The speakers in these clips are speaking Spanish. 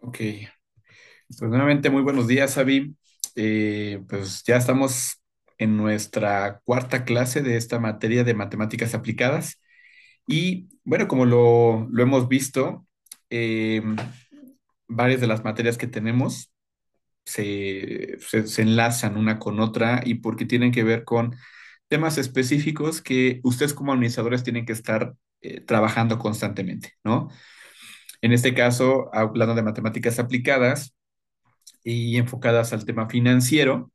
Ok, pues nuevamente muy buenos días, Avi. Pues ya estamos en nuestra cuarta clase de esta materia de matemáticas aplicadas. Y bueno, como lo hemos visto, eh, varias de las materias que tenemos se enlazan una con otra y porque tienen que ver con temas específicos que ustedes como administradores tienen que estar trabajando constantemente, ¿no? En este caso, hablando de matemáticas aplicadas y enfocadas al tema financiero.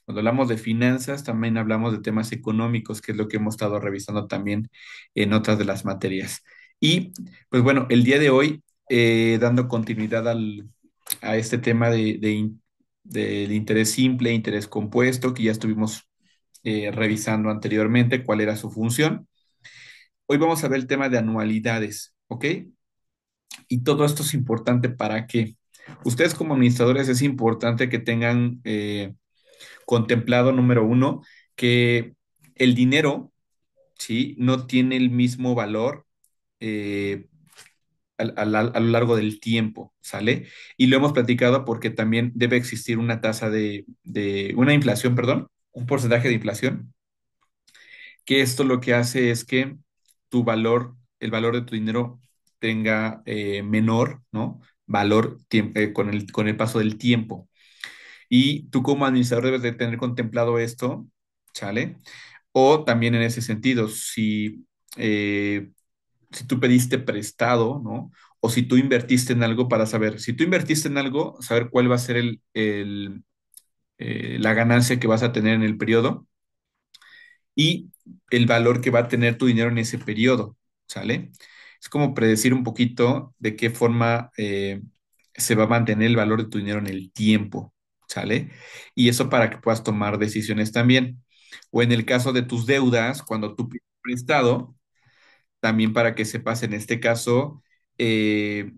Cuando hablamos de finanzas, también hablamos de temas económicos, que es lo que hemos estado revisando también en otras de las materias. Y pues bueno, el día de hoy, dando continuidad a este tema del interés simple, interés compuesto, que ya estuvimos revisando anteriormente, cuál era su función. Hoy vamos a ver el tema de anualidades, ¿ok? Y todo esto es importante para que ustedes como administradores es importante que tengan contemplado, número uno, que el dinero, ¿sí? No tiene el mismo valor eh, a lo largo del tiempo, ¿sale? Y lo hemos platicado porque también debe existir una tasa de una inflación, perdón, un porcentaje de inflación, que esto lo que hace es que tu valor, el valor de tu dinero tenga menor, ¿no? Valor con el paso del tiempo. Y tú como administrador debes de tener contemplado esto, ¿sale? O también en ese sentido, eh, si tú pediste prestado, ¿no? O si tú invertiste en algo para saber, si tú invertiste en algo, saber cuál va a ser la ganancia que vas a tener en el periodo y el valor que va a tener tu dinero en ese periodo, ¿sale? Es como predecir un poquito de qué forma se va a mantener el valor de tu dinero en el tiempo, ¿sale? Y eso para que puedas tomar decisiones también. O en el caso de tus deudas, cuando tú pides prestado, también para que sepas en este caso, eh,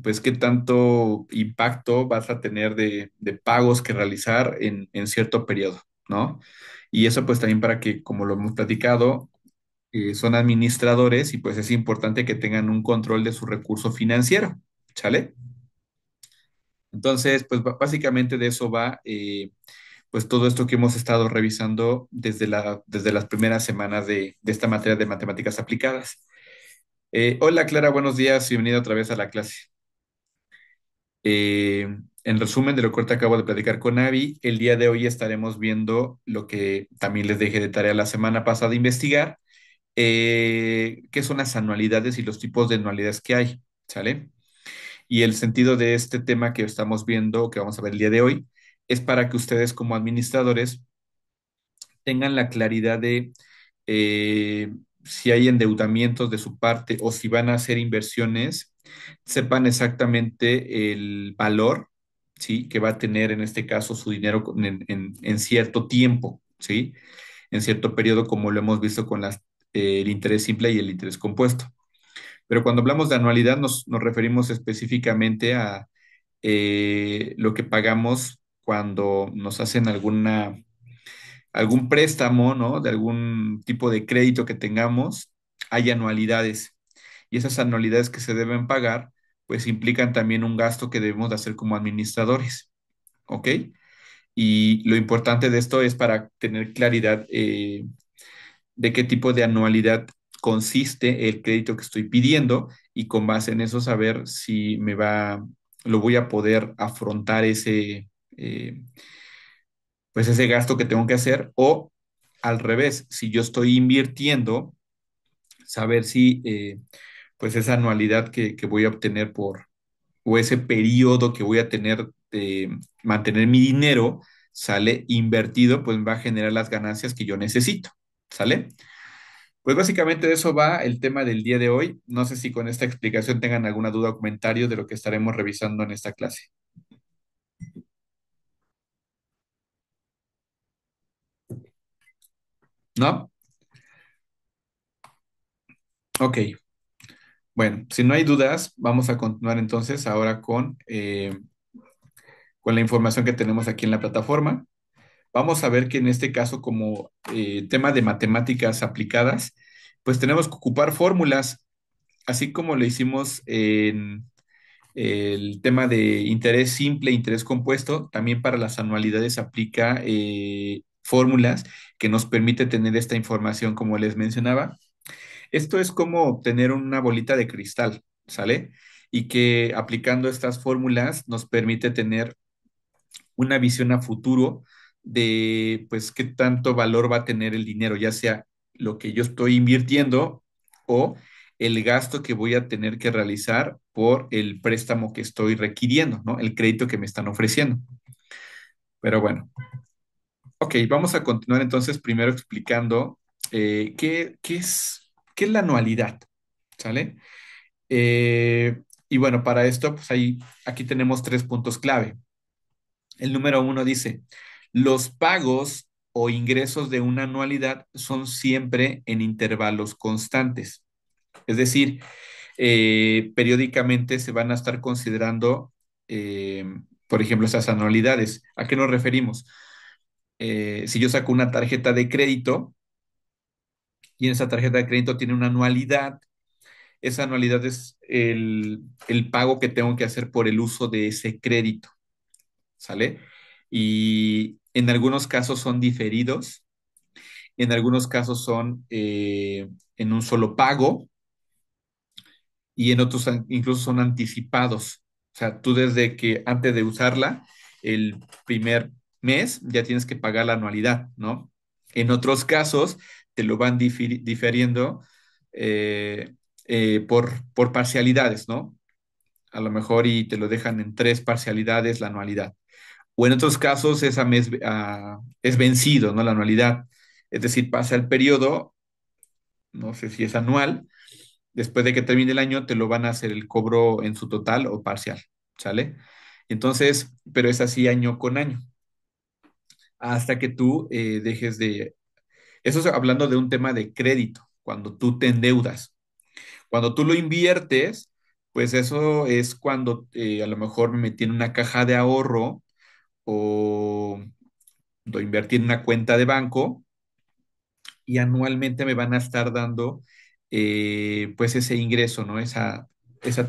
pues qué tanto impacto vas a tener de pagos que realizar en cierto periodo, ¿no? Y eso pues también para que, como lo hemos platicado, son administradores y pues es importante que tengan un control de su recurso financiero, ¿sale? Entonces, pues básicamente de eso va, pues todo esto que hemos estado revisando desde las primeras semanas de esta materia de matemáticas aplicadas. Hola Clara, buenos días, bienvenida otra vez a la clase. Eh, en resumen de lo que te acabo de platicar con Avi, el día de hoy estaremos viendo lo que también les dejé de tarea la semana pasada investigar, qué son las anualidades y los tipos de anualidades que hay, ¿sale? Y el sentido de este tema que estamos viendo, que vamos a ver el día de hoy, es para que ustedes como administradores tengan la claridad de si hay endeudamientos de su parte o si van a hacer inversiones, sepan exactamente el valor, ¿sí? Que va a tener en este caso su dinero en cierto tiempo, ¿sí? En cierto periodo, como lo hemos visto con el interés simple y el interés compuesto. Pero cuando hablamos de anualidad nos referimos específicamente a lo que pagamos cuando nos hacen algún préstamo, ¿no? De algún tipo de crédito que tengamos, hay anualidades. Y esas anualidades que se deben pagar, pues implican también un gasto que debemos de hacer como administradores, ¿ok? Y lo importante de esto es para tener claridad de qué tipo de anualidad consiste el crédito que estoy pidiendo y con base en eso saber si lo voy a poder afrontar eh, pues ese gasto que tengo que hacer o al revés, si yo estoy invirtiendo, saber si pues esa anualidad que voy a obtener o ese periodo que voy a tener de mantener mi dinero, sale invertido, pues va a generar las ganancias que yo necesito, ¿sale? Pues básicamente de eso va el tema del día de hoy. No sé si con esta explicación tengan alguna duda o comentario de lo que estaremos revisando en esta clase. ¿No? Ok. Bueno, si no hay dudas, vamos a continuar entonces ahora con la información que tenemos aquí en la plataforma. Vamos a ver que en este caso, como tema de matemáticas aplicadas, pues tenemos que ocupar fórmulas, así como lo hicimos El tema de interés simple, interés compuesto, también para las anualidades aplica fórmulas que nos permite tener esta información como les mencionaba. Esto es como obtener una bolita de cristal, ¿sale? Y que aplicando estas fórmulas nos permite tener una visión a futuro de, pues, qué tanto valor va a tener el dinero, ya sea lo que yo estoy invirtiendo o el gasto que voy a tener que realizar por el préstamo que estoy requiriendo, ¿no? El crédito que me están ofreciendo. Pero bueno, ok, vamos a continuar entonces primero explicando qué es la anualidad, ¿sale? Y bueno, para esto, pues ahí, aquí tenemos tres puntos clave. El número uno dice, los pagos o ingresos de una anualidad son siempre en intervalos constantes. Es decir, periódicamente se van a estar considerando, eh, por ejemplo, esas anualidades. ¿A qué nos referimos? Si yo saco una tarjeta de crédito y en esa tarjeta de crédito tiene una anualidad, esa anualidad es el pago que tengo que hacer por el uso de ese crédito. ¿Sale? Y en algunos casos son diferidos, en algunos casos son en un solo pago y en otros incluso son anticipados. O sea, tú desde que antes de usarla, el primer mes ya tienes que pagar la anualidad, ¿no? En otros casos te lo van diferiendo eh, por parcialidades, ¿no? A lo mejor y te lo dejan en tres parcialidades la anualidad. O en otros casos esa mes, es vencido, ¿no? La anualidad. Es decir, pasa el periodo, no sé si es anual, después de que termine el año te lo van a hacer el cobro en su total o parcial, ¿sale? Entonces, pero es así año con año, hasta que tú dejes de... Eso es hablando de un tema de crédito, cuando tú te endeudas. Cuando tú lo inviertes, pues eso es cuando a lo mejor me metí en una caja de ahorro o lo invertí en una cuenta de banco y anualmente me van a estar dando pues ese ingreso, ¿no? Esa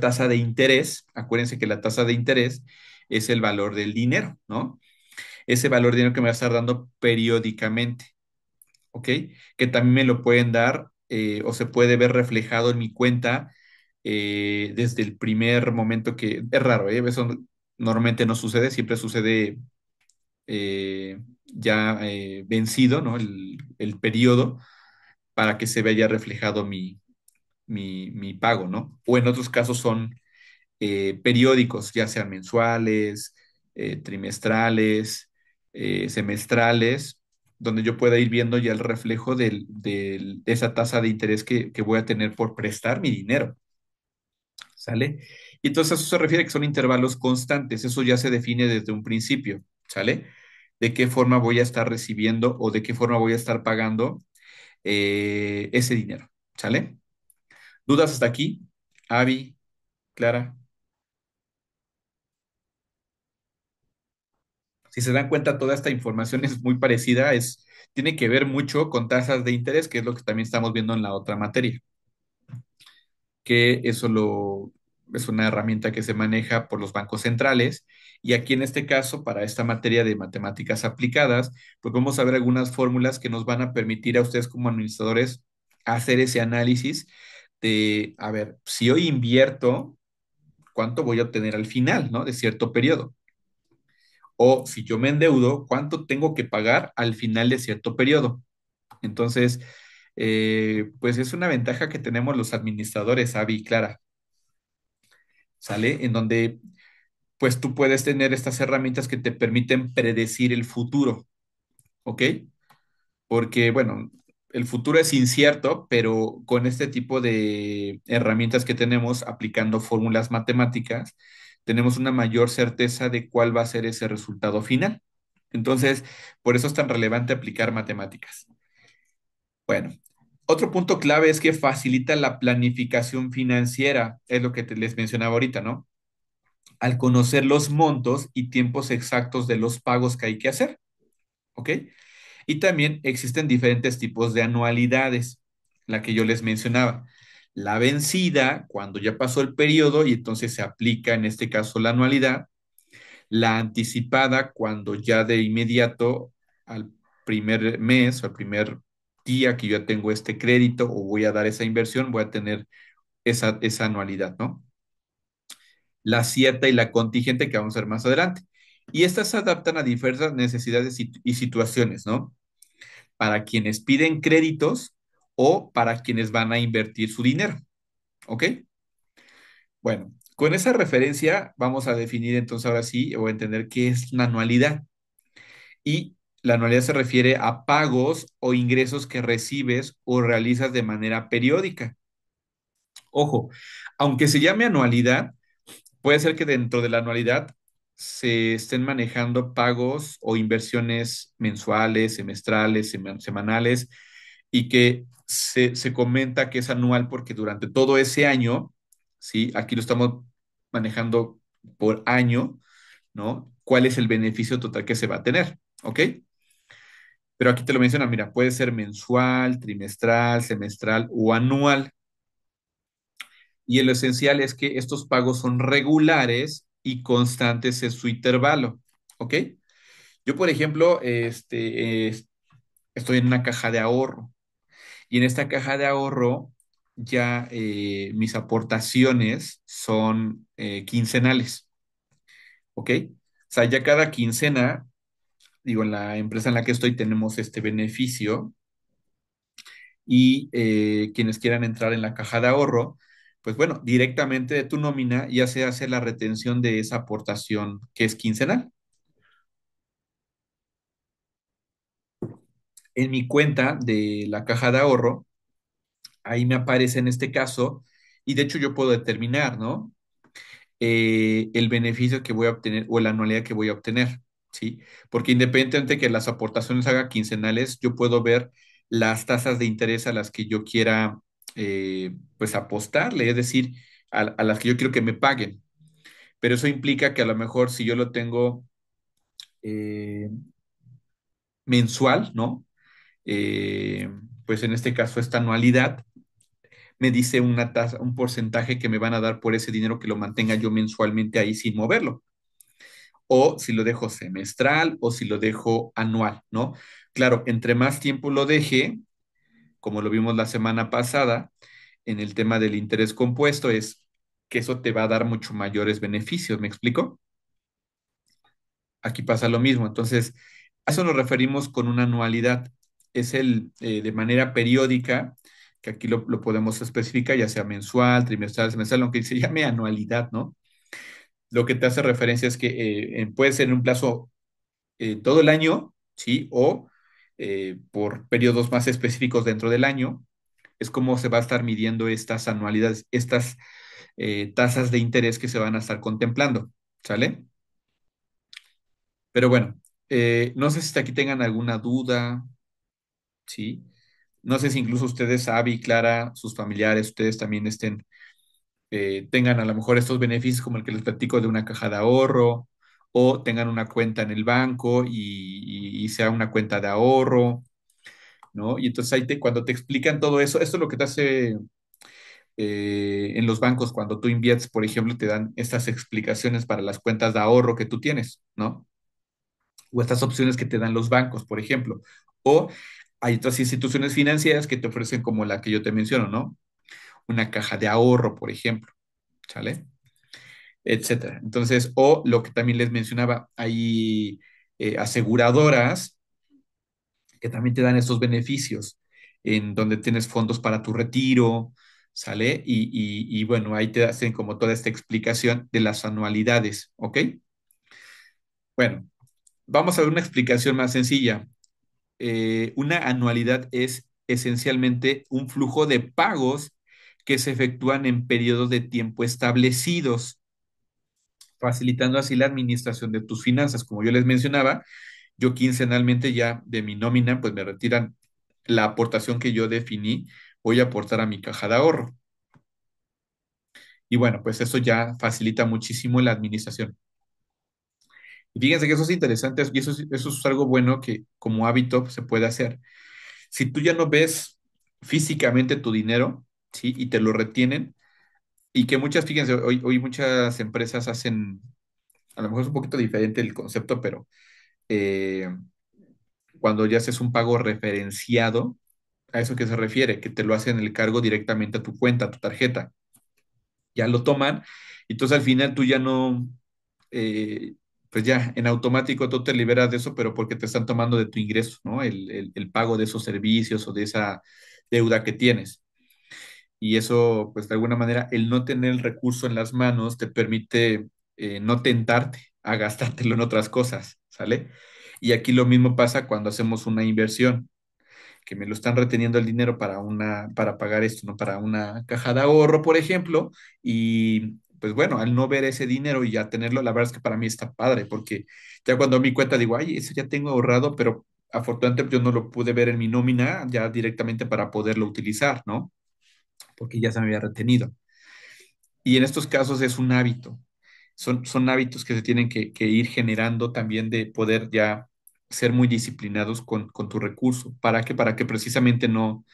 tasa de interés. Acuérdense que la tasa de interés es el valor del dinero, ¿no? Ese valor de dinero que me va a estar dando periódicamente, ¿ok? Que también me lo pueden dar o se puede ver reflejado en mi cuenta desde el primer momento que es raro, ¿eh? Eso normalmente no sucede, siempre sucede ya vencido, ¿no? El periodo para que se vea reflejado mi pago, ¿no? O en otros casos son periódicos, ya sean mensuales, trimestrales, semestrales, donde yo pueda ir viendo ya el reflejo de esa tasa de interés que voy a tener por prestar mi dinero, ¿sale? Y entonces eso se refiere a que son intervalos constantes, eso ya se define desde un principio, ¿sale? De qué forma voy a estar recibiendo o de qué forma voy a estar pagando ese dinero, ¿sale? ¿Dudas hasta aquí? Avi, Clara. Si se dan cuenta, toda esta información es muy parecida, tiene que ver mucho con tasas de interés, que es lo que también estamos viendo en la otra materia, que es una herramienta que se maneja por los bancos centrales. Y aquí en este caso, para esta materia de matemáticas aplicadas, pues vamos a ver algunas fórmulas que nos van a permitir a ustedes como administradores hacer ese análisis de, a ver, si hoy invierto, ¿cuánto voy a obtener al final, ¿no? De cierto periodo. O si yo me endeudo, ¿cuánto tengo que pagar al final de cierto periodo? Entonces, pues es una ventaja que tenemos los administradores, Avi y Clara, ¿sale? En donde pues tú puedes tener estas herramientas que te permiten predecir el futuro, ¿ok? Porque, bueno, el futuro es incierto, pero con este tipo de herramientas que tenemos aplicando fórmulas matemáticas, tenemos una mayor certeza de cuál va a ser ese resultado final. Entonces, por eso es tan relevante aplicar matemáticas. Bueno, otro punto clave es que facilita la planificación financiera, es lo que les mencionaba ahorita, ¿no? Al conocer los montos y tiempos exactos de los pagos que hay que hacer, ¿ok? Y también existen diferentes tipos de anualidades, la que yo les mencionaba. la vencida cuando ya pasó el periodo y entonces se aplica en este caso la anualidad, la anticipada cuando ya de inmediato al primer mes o al primer día que yo ya tengo este crédito o voy a dar esa inversión, voy a tener esa anualidad, ¿no? La cierta y la contingente que vamos a ver más adelante. Y estas se adaptan a diversas necesidades y situaciones, ¿no? Para quienes piden créditos o para quienes van a invertir su dinero, ¿ok? Bueno, con esa referencia vamos a definir entonces ahora sí o entender qué es una anualidad. Y la anualidad se refiere a pagos o ingresos que recibes o realizas de manera periódica. Ojo, aunque se llame anualidad, puede ser que dentro de la anualidad se estén manejando pagos o inversiones mensuales, semestrales, semanales, y que se comenta que es anual porque durante todo ese año, ¿sí? Aquí lo estamos manejando por año, ¿no? ¿Cuál es el beneficio total que se va a tener? ¿Ok? Pero aquí te lo menciona, mira, puede ser mensual, trimestral, semestral o anual. Y lo esencial es que estos pagos son regulares y constantes en su intervalo. ¿Ok? Yo, por ejemplo, estoy en una caja de ahorro y en esta caja de ahorro ya mis aportaciones son quincenales. ¿Ok? O sea, ya cada quincena, digo, en la empresa en la que estoy tenemos este beneficio y quienes quieran entrar en la caja de ahorro, pues bueno, directamente de tu nómina ya se hace la retención de esa aportación que es quincenal. En mi cuenta de la caja de ahorro, ahí me aparece en este caso, y de hecho yo puedo determinar, ¿no? El beneficio que voy a obtener o la anualidad que voy a obtener, ¿sí? Porque independientemente de que las aportaciones haga quincenales, yo puedo ver las tasas de interés a las que yo quiera, pues, apostarle, es decir, a las que yo quiero que me paguen. Pero eso implica que a lo mejor si yo lo tengo eh, mensual, ¿no? Eh, pues en este caso esta anualidad me dice una tasa, un porcentaje que me van a dar por ese dinero que lo mantenga yo mensualmente ahí sin moverlo. O si lo dejo semestral o si lo dejo anual, ¿no? Claro, entre más tiempo lo deje, como lo vimos la semana pasada, en el tema del interés compuesto, es que eso te va a dar mucho mayores beneficios, ¿me explico? Aquí pasa lo mismo. Entonces, a eso nos referimos con una anualidad. Es el de manera periódica, que aquí lo podemos especificar, ya sea mensual, trimestral, semestral, aunque se llame anualidad, ¿no? Lo que te hace referencia es que puede ser en un plazo todo el año, ¿sí? O por periodos más específicos dentro del año. Es como se va a estar midiendo estas anualidades, estas tasas de interés que se van a estar contemplando, ¿sale? Pero bueno, no sé si hasta aquí tengan alguna duda, ¿sí? No sé si incluso ustedes, Abby, Clara, sus familiares, ustedes también tengan a lo mejor estos beneficios como el que les platico de una caja de ahorro o tengan una cuenta en el banco y sea una cuenta de ahorro, ¿no? Y entonces cuando te explican todo eso, esto es lo que te hace en los bancos cuando tú inviertes, por ejemplo, te dan estas explicaciones para las cuentas de ahorro que tú tienes, ¿no? O estas opciones que te dan los bancos, por ejemplo. O hay otras instituciones financieras que te ofrecen como la que yo te menciono, ¿no? Una caja de ahorro, por ejemplo, ¿sale? Etcétera. Entonces, o lo que también les mencionaba, hay aseguradoras que también te dan estos beneficios, en donde tienes fondos para tu retiro, ¿sale? Y bueno, ahí te hacen como toda esta explicación de las anualidades, ¿ok? Bueno, vamos a ver una explicación más sencilla. Una anualidad es esencialmente un flujo de pagos que se efectúan en periodos de tiempo establecidos, facilitando así la administración de tus finanzas. Como yo les mencionaba, yo quincenalmente ya de mi nómina, pues me retiran la aportación que yo definí, voy a aportar a mi caja de ahorro. Y bueno, pues eso ya facilita muchísimo la administración. Y fíjense que eso es interesante y eso es algo bueno que como hábito pues, se puede hacer. Si tú ya no ves físicamente tu dinero, ¿sí? Y te lo retienen. Y que muchas, fíjense, hoy muchas empresas hacen, a lo mejor es un poquito diferente el concepto, pero eh, cuando ya haces un pago referenciado, a eso que se refiere, que te lo hacen el cargo directamente a tu cuenta, a tu tarjeta. Ya lo toman, y entonces al final tú ya no, eh, pues ya en automático tú te liberas de eso, pero porque te están tomando de tu ingreso, ¿no? El pago de esos servicios o de esa deuda que tienes. Y eso, pues de alguna manera, el no tener el recurso en las manos te permite no tentarte a gastártelo en otras cosas, ¿sale? Y aquí lo mismo pasa cuando hacemos una inversión, que me lo están reteniendo el dinero para para pagar esto, ¿no? Para una caja de ahorro, por ejemplo, y pues bueno, al no ver ese dinero y ya tenerlo, la verdad es que para mí está padre, porque ya cuando a mi cuenta digo, ay, eso ya tengo ahorrado, pero afortunadamente yo no lo pude ver en mi nómina ya directamente para poderlo utilizar, ¿no? Porque ya se me había retenido. Y en estos casos es un hábito. Son hábitos que se tienen que ir generando también de poder ya ser muy disciplinados con tu recurso. ¿Para qué? Para que precisamente no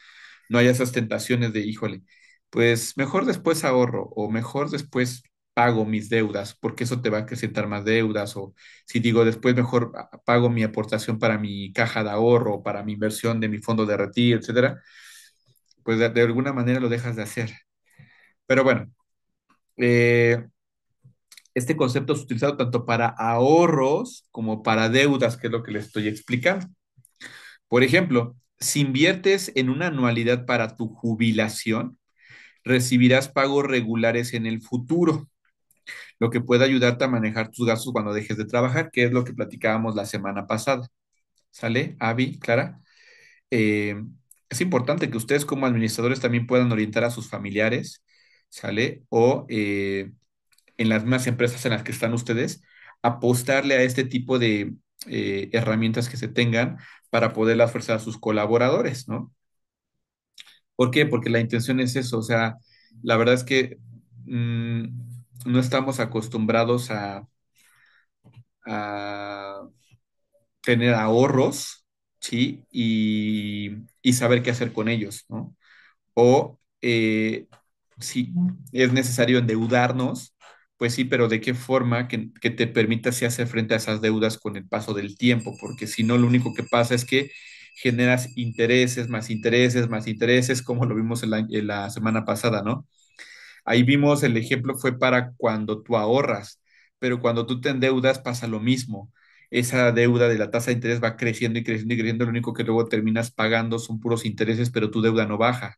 haya esas tentaciones de, híjole, pues mejor después ahorro o mejor después pago mis deudas, porque eso te va a acrecentar más deudas. O si digo después mejor pago mi aportación para mi caja de ahorro, para mi inversión de mi fondo de retiro, etcétera, pues de alguna manera lo dejas de hacer. Pero bueno, eh, este concepto es utilizado tanto para ahorros como para deudas, que es lo que les estoy explicando. Por ejemplo, si inviertes en una anualidad para tu jubilación, recibirás pagos regulares en el futuro, lo que puede ayudarte a manejar tus gastos cuando dejes de trabajar, que es lo que platicábamos la semana pasada. ¿Sale, Avi, Clara? Eh, es importante que ustedes como administradores también puedan orientar a sus familiares, ¿sale? O en las mismas empresas en las que están ustedes, apostarle a este tipo de herramientas que se tengan para poderlas ofrecer a sus colaboradores, ¿no? ¿Por qué? Porque la intención es eso, o sea, la verdad es que mm, no estamos acostumbrados a tener ahorros, ¿sí? Y saber qué hacer con ellos, ¿no? O si es necesario endeudarnos, pues sí, pero ¿de qué forma que te permita así hacer frente a esas deudas con el paso del tiempo? Porque si no, lo único que pasa es que generas intereses, más intereses, más intereses, como lo vimos en la semana pasada, ¿no? Ahí vimos el ejemplo fue para cuando tú ahorras, pero cuando tú te endeudas pasa lo mismo. Esa deuda de la tasa de interés va creciendo y creciendo y creciendo, lo único que luego terminas pagando son puros intereses, pero tu deuda no baja.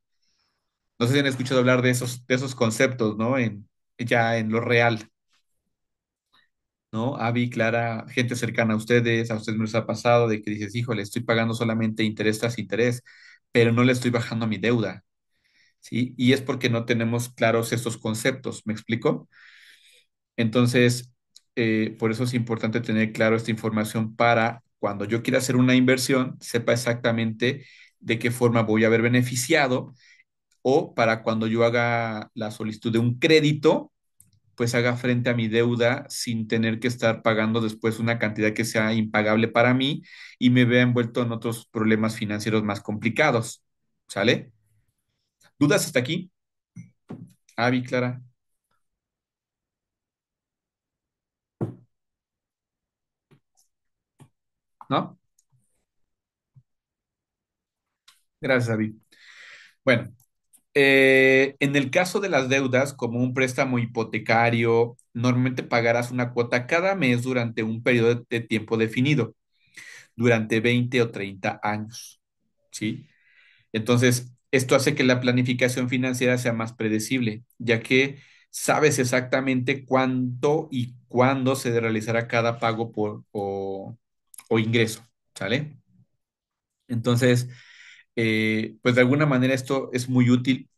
No sé si han escuchado hablar de esos conceptos, ¿no? Ya en lo real, ¿no? Avi, Clara, gente cercana a ustedes me les ha pasado de que dices, híjole, estoy pagando solamente interés tras interés, pero no le estoy bajando a mi deuda, ¿sí? Y es porque no tenemos claros estos conceptos, ¿me explico? Entonces, por eso es importante tener claro esta información para cuando yo quiera hacer una inversión, sepa exactamente de qué forma voy a haber beneficiado o para cuando yo haga la solicitud de un crédito, pues haga frente a mi deuda sin tener que estar pagando después una cantidad que sea impagable para mí y me vea envuelto en otros problemas financieros más complicados. ¿Sale? ¿Dudas hasta aquí? Avi, Clara, ¿no? Gracias, Avi. Bueno, en el caso de las deudas, como un préstamo hipotecario, normalmente pagarás una cuota cada mes durante un periodo de tiempo definido, durante 20 o 30 años, ¿sí? Entonces, esto hace que la planificación financiera sea más predecible, ya que sabes exactamente cuánto y cuándo se realizará cada pago o ingreso, ¿sale? Entonces, pues de alguna manera esto es muy útil,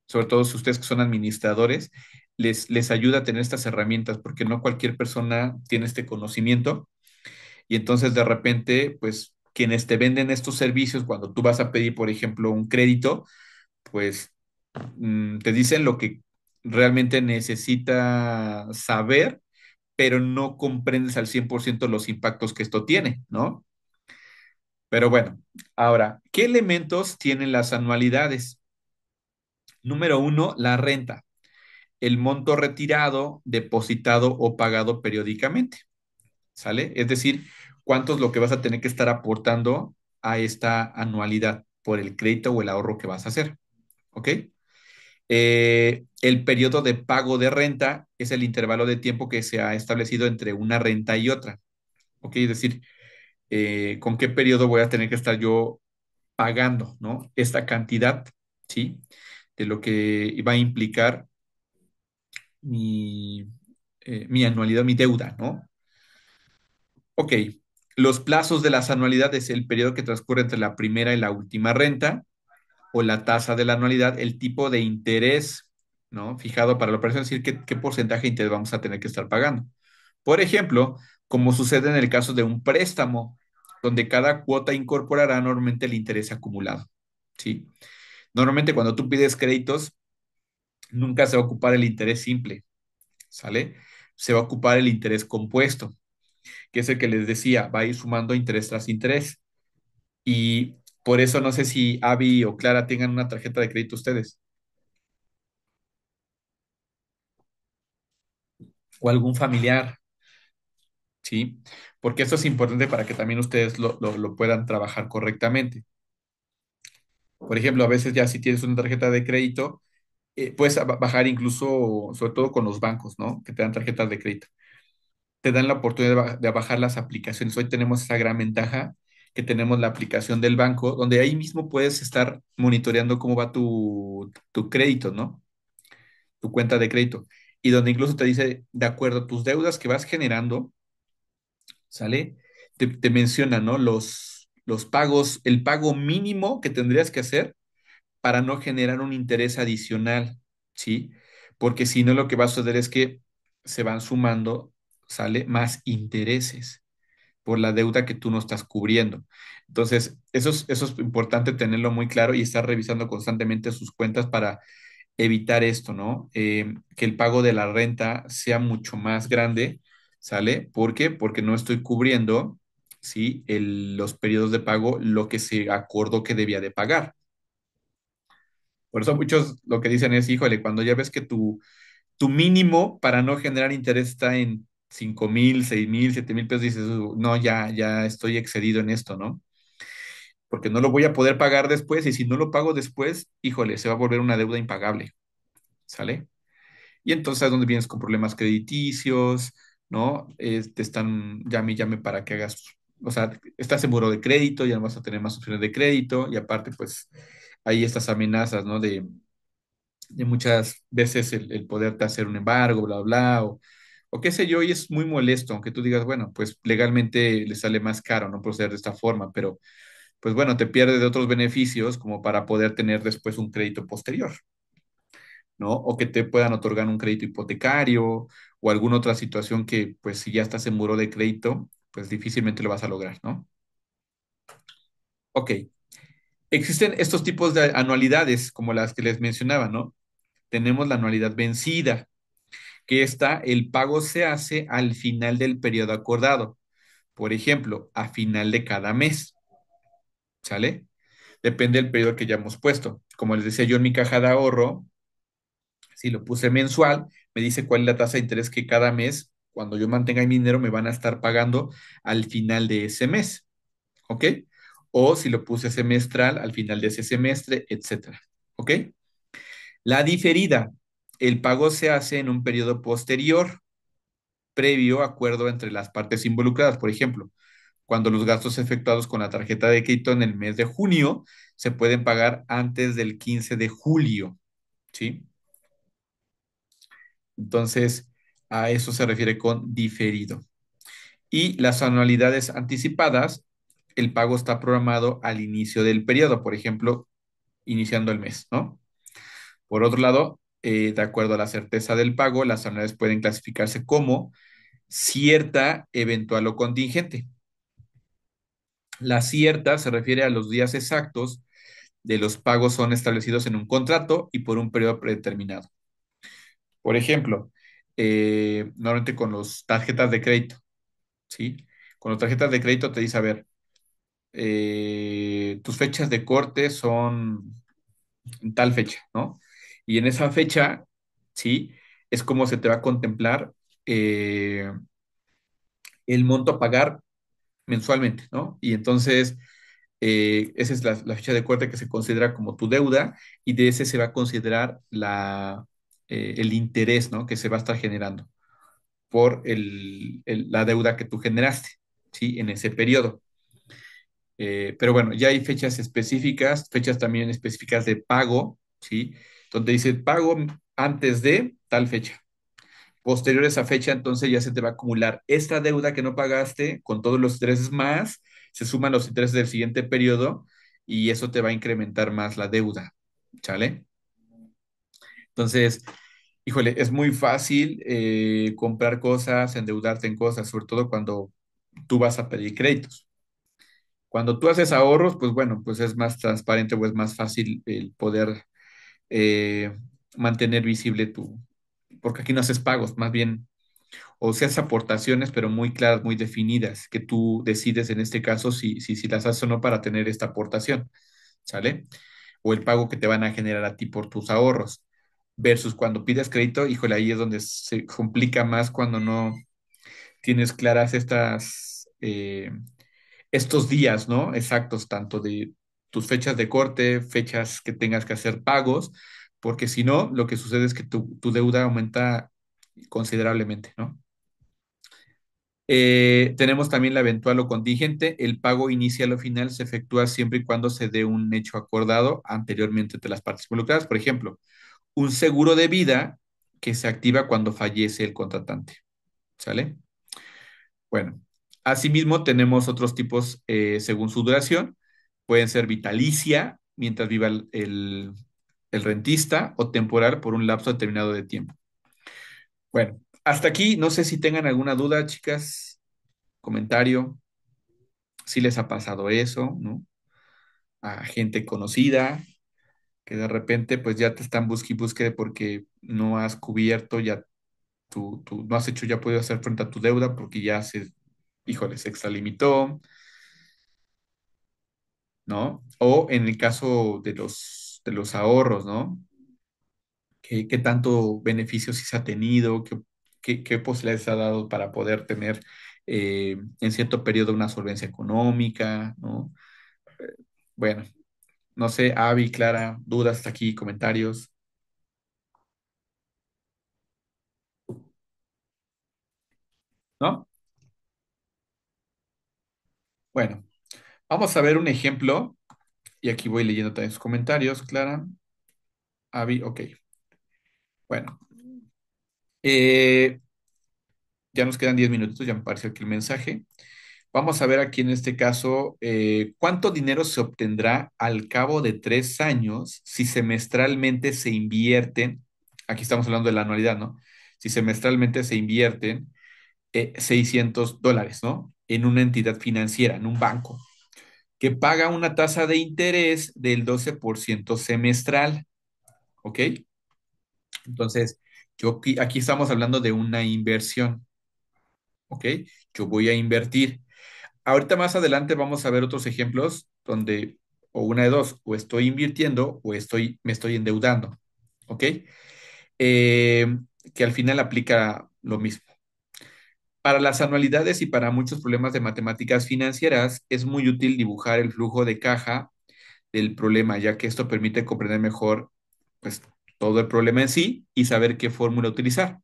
sobre todo si ustedes que son administradores, les ayuda a tener estas herramientas, porque no cualquier persona tiene este conocimiento y entonces de repente, pues quienes te venden estos servicios, cuando tú vas a pedir, por ejemplo, un crédito, pues te dicen lo que realmente necesita saber, pero no comprendes al 100% los impactos que esto tiene, ¿no? Pero bueno, ahora, ¿qué elementos tienen las anualidades? Número uno, la renta, el monto retirado, depositado o pagado periódicamente, ¿sale? Es decir, cuánto es lo que vas a tener que estar aportando a esta anualidad por el crédito o el ahorro que vas a hacer, ¿ok? El periodo de pago de renta es el intervalo de tiempo que se ha establecido entre una renta y otra, ¿ok? Es decir, con qué periodo voy a tener que estar yo pagando, ¿no? Esta cantidad, ¿sí? De lo que va a implicar mi, mi anualidad, mi deuda, ¿no? Ok, los plazos de las anualidades, el periodo que transcurre entre la primera y la última renta, o la tasa de la anualidad, el tipo de interés, ¿no? Fijado para la operación, es decir, qué porcentaje de interés vamos a tener que estar pagando. Por ejemplo, como sucede en el caso de un préstamo, donde cada cuota incorporará normalmente el interés acumulado, ¿sí? Normalmente cuando tú pides créditos, nunca se va a ocupar el interés simple, ¿sale? Se va a ocupar el interés compuesto, que es el que les decía, va a ir sumando interés tras interés. Y por eso no sé si Avi o Clara tengan una tarjeta de crédito ustedes o algún familiar, ¿sí? Porque esto es importante para que también ustedes lo puedan trabajar correctamente. Por ejemplo, a veces ya si tienes una tarjeta de crédito, puedes bajar incluso, sobre todo con los bancos, ¿no? Que te dan tarjetas de crédito. Te dan la oportunidad de bajar las aplicaciones. Hoy tenemos esa gran ventaja que tenemos la aplicación del banco, donde ahí mismo puedes estar monitoreando cómo va tu crédito, ¿no? Tu cuenta de crédito. Y donde incluso te dice, de acuerdo a tus deudas que vas generando, ¿sale? Te menciona, ¿no? Los pagos, el pago mínimo que tendrías que hacer para no generar un interés adicional, ¿sí? Porque si no, lo que va a suceder es que se van sumando, ¿sale? Más intereses por la deuda que tú no estás cubriendo. Entonces, eso es importante tenerlo muy claro y estar revisando constantemente sus cuentas para evitar esto, ¿no? Que el pago de la renta sea mucho más grande, ¿sale? ¿Por qué? Porque no estoy cubriendo, ¿sí? Los periodos de pago, lo que se acordó que debía de pagar. Por eso muchos lo que dicen es, híjole, cuando ya ves que tu mínimo para no generar interés está en 5,000, 6,000, 7,000 pesos", dices, no, ya estoy excedido en esto, ¿no? Porque no lo voy a poder pagar después y si no lo pago después, híjole, se va a volver una deuda impagable, ¿sale? Y entonces es donde vienes con problemas crediticios, ¿no? Te están llame y llame para que hagas, o sea, estás en buro de crédito, ya no vas a tener más opciones de crédito y aparte, pues, hay estas amenazas, ¿no? De muchas veces el poderte hacer un embargo, bla, bla, o qué sé yo, y es muy molesto, aunque tú digas, bueno, pues legalmente le sale más caro no proceder de esta forma, pero pues bueno, te pierdes de otros beneficios como para poder tener después un crédito posterior. ¿No? O que te puedan otorgar un crédito hipotecario o alguna otra situación que, pues, si ya estás en muro de crédito, pues difícilmente lo vas a lograr, ¿no? Ok. Existen estos tipos de anualidades, como las que les mencionaba, ¿no? Tenemos la anualidad vencida, que está, el pago se hace al final del periodo acordado. Por ejemplo, a final de cada mes, ¿sale? Depende del periodo que ya hemos puesto. Como les decía yo en mi caja de ahorro, si lo puse mensual, me dice cuál es la tasa de interés que cada mes, cuando yo mantenga mi dinero, me van a estar pagando al final de ese mes, ¿ok? O si lo puse semestral, al final de ese semestre, etcétera, ¿ok? La diferida, el pago se hace en un periodo posterior, previo acuerdo entre las partes involucradas. Por ejemplo, cuando los gastos efectuados con la tarjeta de crédito en el mes de junio se pueden pagar antes del 15 de julio, ¿sí? Entonces, a eso se refiere con diferido. Y las anualidades anticipadas, el pago está programado al inicio del periodo, por ejemplo, iniciando el mes, ¿no? Por otro lado, de acuerdo a la certeza del pago, las anualidades pueden clasificarse como cierta, eventual o contingente. La cierta se refiere a los días exactos de los pagos son establecidos en un contrato y por un periodo predeterminado. Por ejemplo, normalmente con las tarjetas de crédito, ¿sí? Con las tarjetas de crédito te dice, a ver, tus fechas de corte son en tal fecha, ¿no? Y en esa fecha, ¿sí? Es como se te va a contemplar eh, el monto a pagar mensualmente, ¿no? Y entonces, esa es la fecha de corte que se considera como tu deuda y de ese se va a considerar el interés, ¿no? Que se va a estar generando por la deuda que tú generaste, ¿sí? En ese periodo. Pero bueno, ya hay fechas específicas, fechas también específicas de pago, ¿sí? Donde dice pago antes de tal fecha. Posterior a esa fecha, entonces ya se te va a acumular esta deuda que no pagaste con todos los intereses más, se suman los intereses del siguiente periodo y eso te va a incrementar más la deuda, ¿sale? Entonces, híjole, es muy fácil comprar cosas, endeudarte en cosas, sobre todo cuando tú vas a pedir créditos. Cuando tú haces ahorros, pues bueno, pues es más transparente o es más fácil el poder eh, mantener visible porque aquí no haces pagos, más bien, o seas aportaciones, pero muy claras, muy definidas, que tú decides en este caso si las haces o no para tener esta aportación, ¿sale? O el pago que te van a generar a ti por tus ahorros. Versus cuando pides crédito, híjole, ahí es donde se complica más cuando no tienes claras estos días, ¿no? Exactos, tanto de tus fechas de corte, fechas que tengas que hacer pagos, porque si no, lo que sucede es que tu deuda aumenta considerablemente, ¿no? Tenemos también la eventual o contingente. El pago inicial o final se efectúa siempre y cuando se dé un hecho acordado anteriormente entre las partes involucradas. Por ejemplo, un seguro de vida que se activa cuando fallece el contratante. ¿Sale? Bueno, asimismo tenemos otros tipos según su duración. Pueden ser vitalicia mientras viva el rentista o temporal por un lapso determinado de tiempo. Bueno, hasta aquí, no sé si tengan alguna duda, chicas, comentario, si les ha pasado eso, ¿no? A gente conocida que de repente pues ya te están busque y busque porque no has cubierto, ya tú no has hecho, ya podido hacer frente a tu deuda porque híjole, se extralimitó, ¿no? O en el caso de los ahorros, ¿no? ¿Qué tanto beneficio sí se ha tenido? ¿Qué posibilidades ha dado para poder tener en cierto periodo una solvencia económica, ¿no? Bueno, no sé, Avi, Clara, dudas hasta aquí, comentarios, ¿no? Bueno, vamos a ver un ejemplo y aquí voy leyendo también sus comentarios, Clara, Avi, ok. Bueno, eh, ya nos quedan 10 minutos, ya me apareció aquí el mensaje. Vamos a ver aquí en este caso cuánto dinero se obtendrá al cabo de 3 años si semestralmente se invierten, aquí estamos hablando de la anualidad, ¿no? Si semestralmente se invierten $600, ¿no? En una entidad financiera, en un banco, que paga una tasa de interés del 12% semestral, ¿ok? Entonces, aquí estamos hablando de una inversión, ¿ok? Yo voy a invertir. Ahorita más adelante vamos a ver otros ejemplos donde, o una de dos, o estoy invirtiendo o me estoy endeudando, ¿ok? Eh, que al final aplica lo mismo. Para las anualidades y para muchos problemas de matemáticas financieras es muy útil dibujar el flujo de caja del problema, ya que esto permite comprender mejor, pues, todo el problema en sí y saber qué fórmula utilizar.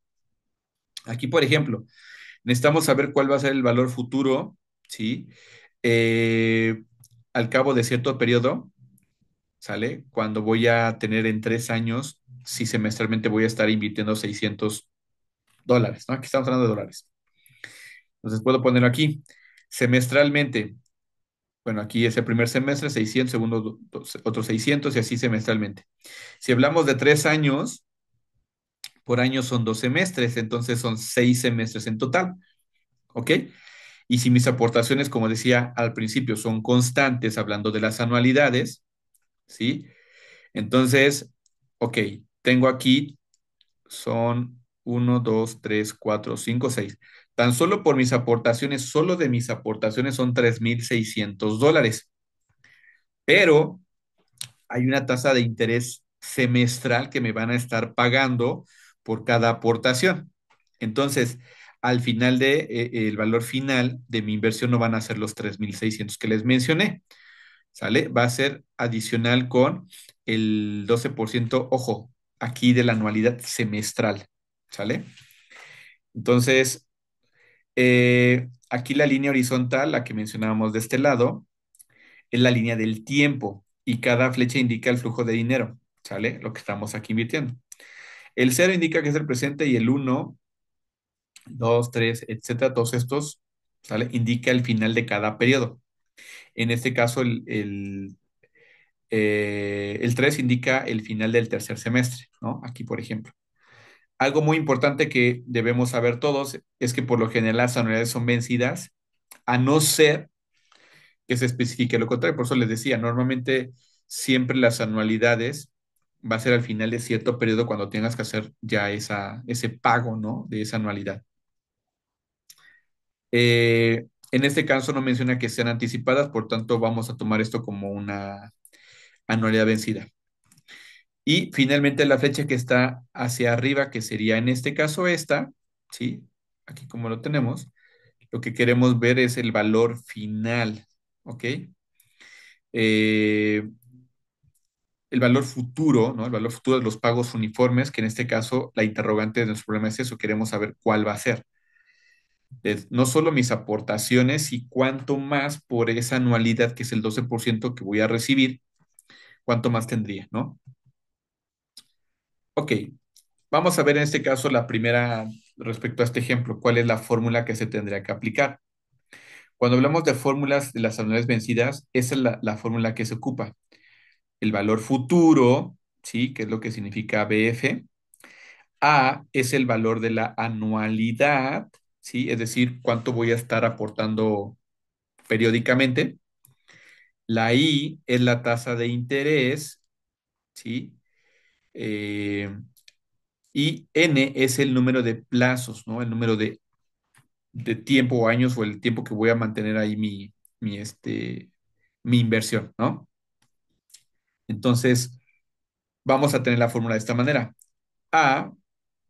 Aquí, por ejemplo, necesitamos saber cuál va a ser el valor futuro, ¿sí? Eh, al cabo de cierto periodo, ¿sale? Cuando voy a tener en 3 años, si semestralmente voy a estar invirtiendo $600, ¿no? Aquí estamos hablando de dólares. Entonces puedo ponerlo aquí. Semestralmente, bueno, aquí es el primer semestre, 600, segundo, otros 600 y así semestralmente. Si hablamos de 3 años, por año son 2 semestres, entonces son 6 semestres en total, ¿ok? Y si mis aportaciones, como decía al principio, son constantes, hablando de las anualidades, ¿sí? Entonces, ok, tengo aquí, son 1, 2, 3, 4, 5, 6. Tan solo por mis aportaciones, solo de mis aportaciones son $3,600. Pero hay una tasa de interés semestral que me van a estar pagando por cada aportación. Entonces, al final el valor final de mi inversión no van a ser los 3,600 que les mencioné, ¿sale? Va a ser adicional con el 12%, ojo, aquí de la anualidad semestral, ¿sale? Entonces, aquí la línea horizontal, la que mencionábamos de este lado, es la línea del tiempo y cada flecha indica el flujo de dinero, ¿sale? Lo que estamos aquí invirtiendo. El cero indica que es el presente y el uno, 2, 3, etcétera, todos estos, ¿sale? Indica el final de cada periodo. En este caso, el 3 indica el final del tercer semestre, ¿no? Aquí, por ejemplo. Algo muy importante que debemos saber todos es que por lo general las anualidades son vencidas, a no ser que se especifique lo contrario. Por eso les decía, normalmente siempre las anualidades va a ser al final de cierto periodo cuando tengas que hacer ya ese pago, ¿no? De esa anualidad. En este caso no menciona que sean anticipadas, por tanto vamos a tomar esto como una anualidad vencida. Y finalmente la flecha que está hacia arriba, que sería en este caso esta, ¿sí? Aquí como lo tenemos, lo que queremos ver es el valor final, ¿ok? Eh, el valor futuro, ¿no? El valor futuro de los pagos uniformes, que en este caso la interrogante de nuestro problema es eso, queremos saber cuál va a ser. No solo mis aportaciones y cuánto más por esa anualidad, que es el 12% que voy a recibir, cuánto más tendría, ¿no? Ok, vamos a ver en este caso la primera, respecto a este ejemplo, cuál es la fórmula que se tendría que aplicar. Cuando hablamos de fórmulas de las anualidades vencidas, esa es la fórmula que se ocupa. El valor futuro, ¿sí? Que es lo que significa BF. A es el valor de la anualidad, ¿sí? Es decir, cuánto voy a estar aportando periódicamente. La I es la tasa de interés, ¿sí? Eh, y N es el número de plazos, ¿no? El número de tiempo o años o el tiempo que voy a mantener ahí mi inversión, ¿no? Entonces, vamos a tener la fórmula de esta manera. A,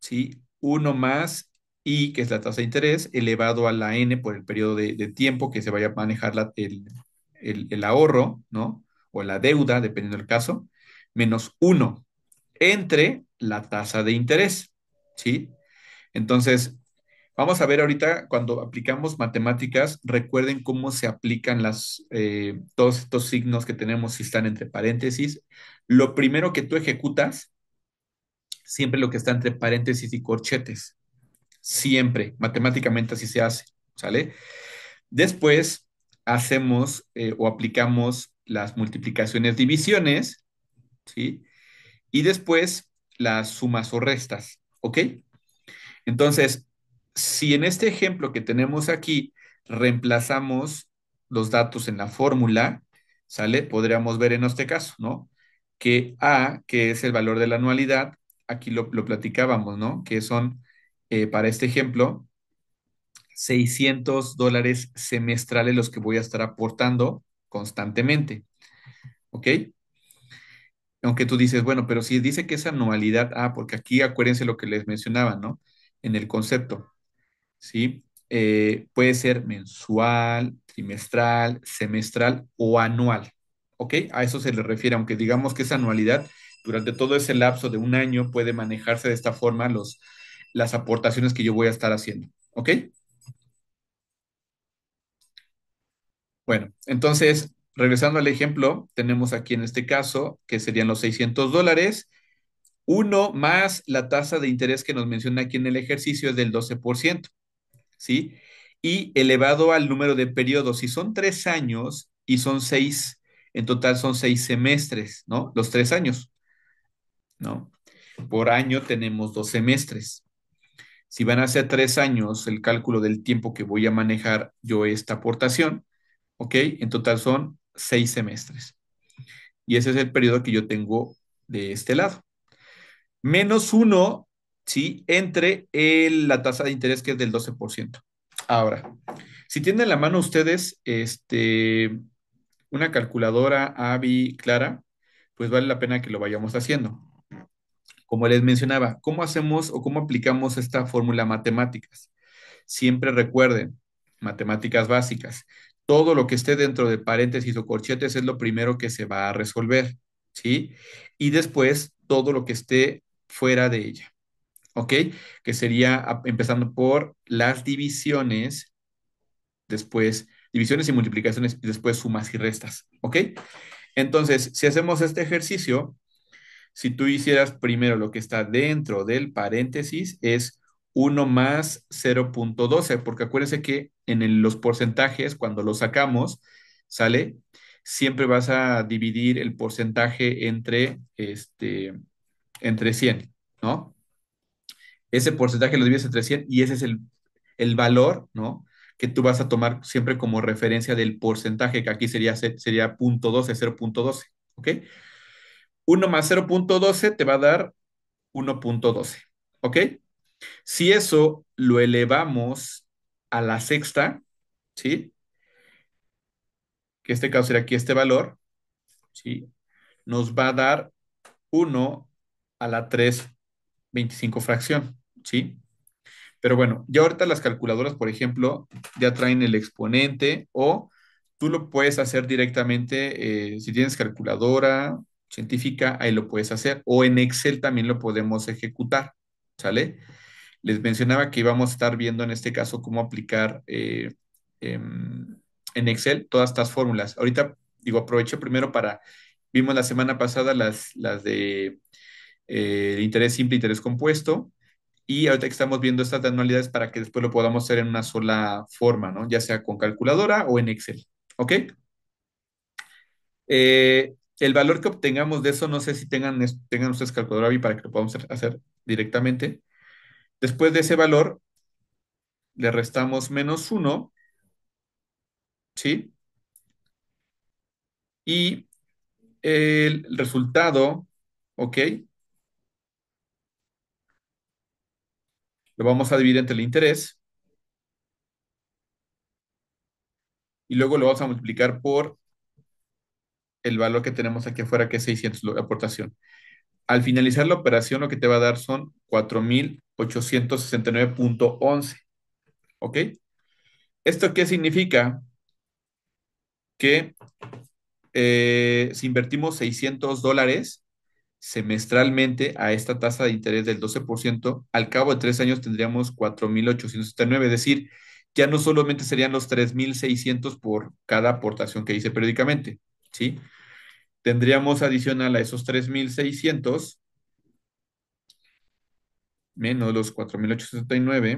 ¿sí? Uno más I, que es la tasa de interés, elevado a la N por el periodo de tiempo que se vaya a manejar el ahorro, ¿no? O la deuda, dependiendo del caso, menos uno entre la tasa de interés, ¿sí? Entonces, vamos a ver ahorita cuando aplicamos matemáticas, recuerden cómo se aplican todos estos signos que tenemos si están entre paréntesis. Lo primero que tú ejecutas, siempre lo que está entre paréntesis y corchetes, siempre, matemáticamente así se hace, ¿sale? Después hacemos o aplicamos las multiplicaciones, divisiones, ¿sí? Y después las sumas o restas, ¿ok? Entonces, si en este ejemplo que tenemos aquí reemplazamos los datos en la fórmula, ¿sale? Podríamos ver en este caso, ¿no? Que A, que es el valor de la anualidad, aquí lo platicábamos, ¿no? Que son, para este ejemplo, $600 semestrales los que voy a estar aportando constantemente, ¿ok? Aunque tú dices, bueno, pero si dice que es anualidad, porque aquí acuérdense lo que les mencionaba, ¿no? En el concepto. ¿Sí? Puede ser mensual, trimestral, semestral o anual, ¿ok? A eso se le refiere, aunque digamos que es anualidad, durante todo ese lapso de un año puede manejarse de esta forma las aportaciones que yo voy a estar haciendo, ¿ok? Bueno, entonces, regresando al ejemplo, tenemos aquí en este caso que serían los $600, uno más la tasa de interés que nos menciona aquí en el ejercicio es del 12%. ¿Sí? Y elevado al número de periodos. Si son 3 años y son seis, en total son 6 semestres, ¿no? Los 3 años, ¿no? Por año tenemos 2 semestres. Si van a ser 3 años, el cálculo del tiempo que voy a manejar yo esta aportación, ¿ok? En total son 6 semestres. Y ese es el periodo que yo tengo de este lado. Menos uno, ¿sí? Entre la tasa de interés que es del 12%. Ahora, si tienen en la mano ustedes una calculadora AVI Clara, pues vale la pena que lo vayamos haciendo. Como les mencionaba, ¿cómo hacemos o cómo aplicamos esta fórmula matemáticas? Siempre recuerden, matemáticas básicas. Todo lo que esté dentro de paréntesis o corchetes es lo primero que se va a resolver, ¿sí? Y después todo lo que esté fuera de ella, ¿ok? Que sería empezando por las divisiones, después divisiones y multiplicaciones y después sumas y restas, ¿ok? Entonces, si hacemos este ejercicio, si tú hicieras primero lo que está dentro del paréntesis, es 1 más 0,12, porque acuérdense que en los porcentajes, cuando los sacamos, ¿sale? Siempre vas a dividir el porcentaje entre 100, ¿no? Ese porcentaje lo divides entre 100 y ese es el valor, ¿no? Que tú vas a tomar siempre como referencia del porcentaje, que aquí sería 0,12, 0,12, ¿ok? 1 más 0,12 te va a dar 1,12, ¿ok? Si eso lo elevamos a la sexta, ¿sí? Que este caso sería aquí este valor, ¿sí? Nos va a dar 1 a la 3,25 fracción, ¿sí? Pero bueno, ya ahorita las calculadoras, por ejemplo, ya traen el exponente o tú lo puedes hacer directamente, si tienes calculadora científica, ahí lo puedes hacer. O en Excel también lo podemos ejecutar, ¿sale? Les mencionaba que íbamos a estar viendo en este caso cómo aplicar en Excel todas estas fórmulas. Ahorita, digo, aprovecho primero vimos la semana pasada las de interés simple, interés compuesto, y ahorita que estamos viendo estas de anualidades para que después lo podamos hacer en una sola forma, ¿no? Ya sea con calculadora o en Excel, ¿ok? El valor que obtengamos de eso, no sé si tengan ustedes calculadora ahí para que lo podamos hacer directamente. Después de ese valor, le restamos -1, ¿sí? Y el resultado, ¿ok? Lo vamos a dividir entre el interés y luego lo vamos a multiplicar por el valor que tenemos aquí afuera, que es 600, la aportación. Al finalizar la operación, lo que te va a dar son 4,869,11, ¿ok? ¿Esto qué significa? Que si invertimos $600 semestralmente a esta tasa de interés del 12%, al cabo de 3 años tendríamos 4,879, es decir, ya no solamente serían los 3,600 por cada aportación que hice periódicamente, ¿sí? Tendríamos adicional a esos 3,600 menos los 4,879